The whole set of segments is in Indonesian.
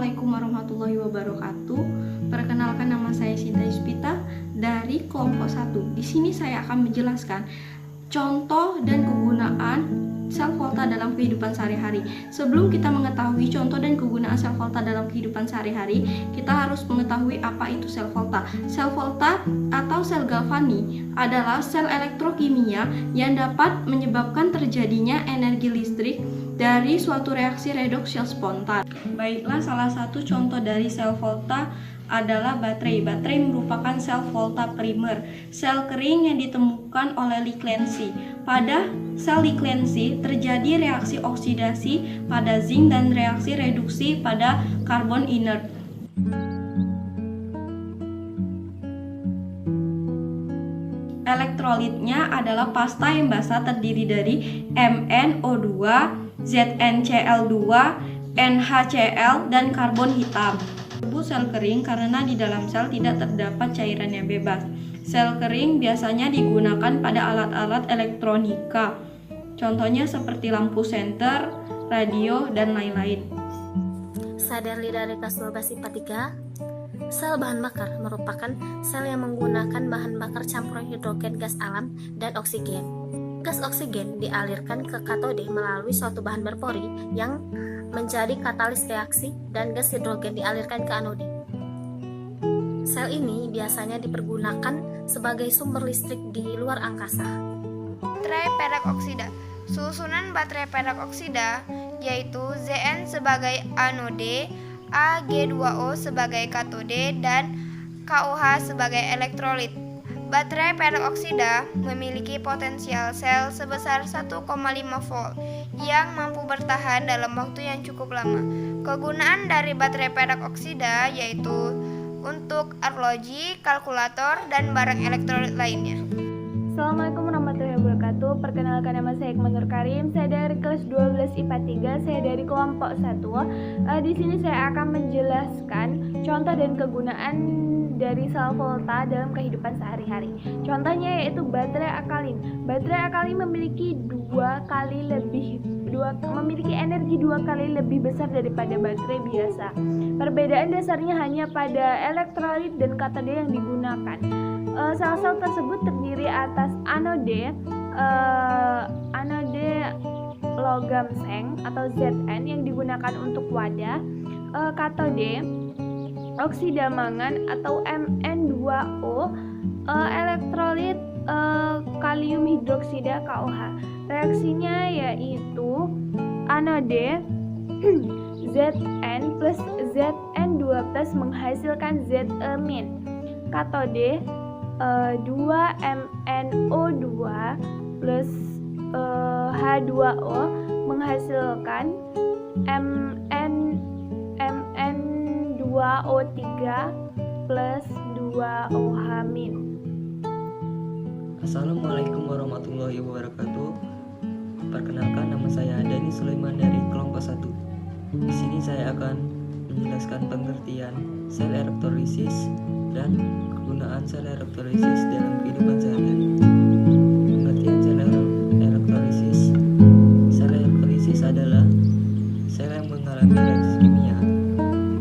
Assalamualaikum warahmatullahi wabarakatuh. Perkenalkan, nama saya Sinta Yuspita dari kelompok 1. Di sini saya akan menjelaskan contoh dan kegunaan sel volta dalam kehidupan sehari-hari. Sebelum kita mengetahui contoh dan kegunaan sel volta dalam kehidupan sehari-hari, kita harus mengetahui apa itu sel volta. Sel volta atau sel galvani adalah sel elektrokimia yang dapat menyebabkan terjadinya energi listrik dari suatu reaksi redoks yang spontan. Baiklah, salah satu contoh dari sel volta adalah baterai. Baterai merupakan sel volta primer, sel kering yang ditemukan oleh Lee Clancy. Pada sel Lee Clancy terjadi reaksi oksidasi pada zinc dan reaksi reduksi pada karbon inert. Elektrolitnya adalah pasta yang basah terdiri dari MnO2, ZnCl2, NaCl, dan karbon hitam. Disebut sel kering karena di dalam sel tidak terdapat cairan yang bebas. Sel kering biasanya digunakan pada alat-alat elektronika, contohnya seperti lampu senter, radio, dan lain-lain. Sadar dari kelas 12 IPA 3, sel bahan bakar merupakan sel yang menggunakan bahan bakar campuran hidrogen gas alam dan oksigen. Gas oksigen dialirkan ke katode melalui suatu bahan berpori yang menjadi katalis reaksi, dan gas hidrogen dialirkan ke anode. Sel ini biasanya dipergunakan sebagai sumber listrik di luar angkasa. Baterai perak oksida. Susunan baterai perak oksida yaitu Zn sebagai anode, Ag2O sebagai katode, dan KOH sebagai elektrolit. Baterai perak oksida memiliki potensial sel sebesar 1,5 volt yang mampu bertahan dalam waktu yang cukup lama. Kegunaan dari baterai perak oksida yaitu untuk arloji, kalkulator, dan barang elektronik lainnya. Assalamualaikum warahmatullahi wabarakatuh. Perkenalkan, nama saya Iqman Nur Karim. Saya dari kelas 12 IPA 3. Saya dari kelompok 1. Di sini saya akan menjelaskan contoh dan kegunaan dari sel volta dalam kehidupan sehari-hari. Contohnya yaitu baterai alkalin. Baterai alkalin memiliki energi dua kali lebih besar daripada baterai biasa. Perbedaan dasarnya hanya pada elektrolit dan katode yang digunakan. Sel-sel tersebut terdiri atas anode logam seng atau Zn yang digunakan untuk wadah, katode oksida mangan atau Mn2O, elektrolit kalium hidroksida KOH. Reaksinya yaitu anode Zn plus Zn2 plus menghasilkan Ze-, katode 2MnO2 plus H2O menghasilkan Mn2O3 plus 2OH-. Assalamualaikum warahmatullahi wabarakatuh. Perkenalkan, nama saya Dani Sulaiman dari kelompok 1. Di sini saya akan menjelaskan pengertian sel elektrolisis dan kegunaan sel elektrolisis dalam kehidupan sehari-hari. Pengertian sel elektrolisis. Sel elektrolisis adalah sel yang mengalami reaksi kimia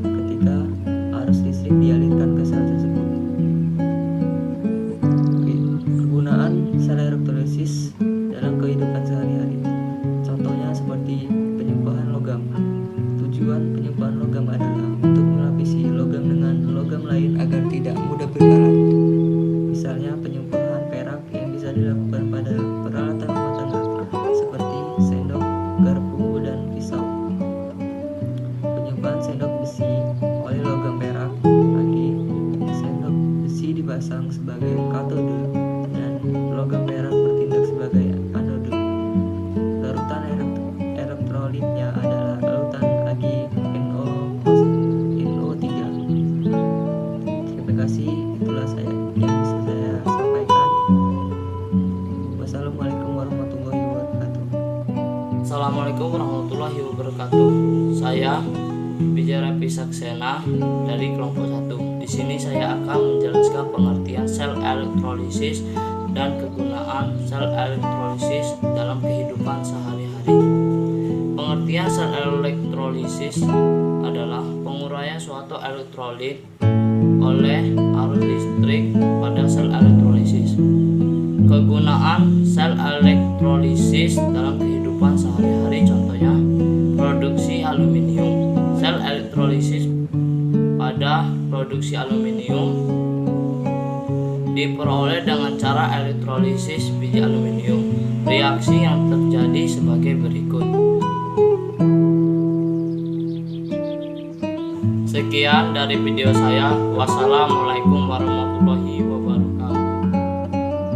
ketika arus listrik dialirkan ke sel tersebut. Kegunaan sel elektrolisis dalam kehidupan sehari-hari, contohnya seperti penyumpahan logam. Tujuan penyumpahan logam adalah untuk melapisi logam dengan logam lain agar tidak mudah berkarat. Misalnya penyumpahan perak yang bisa dilakukan pada peralatan rumah tangga seperti sendok, garpu, dan pisau. Penyumpahan sendok besi oleh logam perak, sendok besi dipasang sebagai katode dan logam perak bertindak sebagai anode. Larutan elektrolitnya adalah larutan AgNO3. Terima kasih, itulah yang bisa saya sampaikan. Wassalamualaikum warahmatullahi wabarakatuh. Assalamualaikum warahmatullahi wabarakatuh. Saya Bijara Pisaksena dari kelompok 1. Di sini saya akan menjelaskan pengertian sel elektrolisis dan kegunaan sel elektrolisis dalam kehidupan sehari-hari. Pengertian Pengertian sel elektrolisis adalah penguraian suatu elektrolit oleh arus listrik pada sel elektrolisis. Kegunaan sel elektrolisis dalam kehidupan sehari-hari contohnya produksi aluminium. Sel elektrolisis pada produksi aluminium diperoleh dengan cara elektrolisis biji aluminium. Reaksi yang terjadi sebagai berikut. Sekian dari video saya. Wassalamualaikum warahmatullahi wabarakatuh.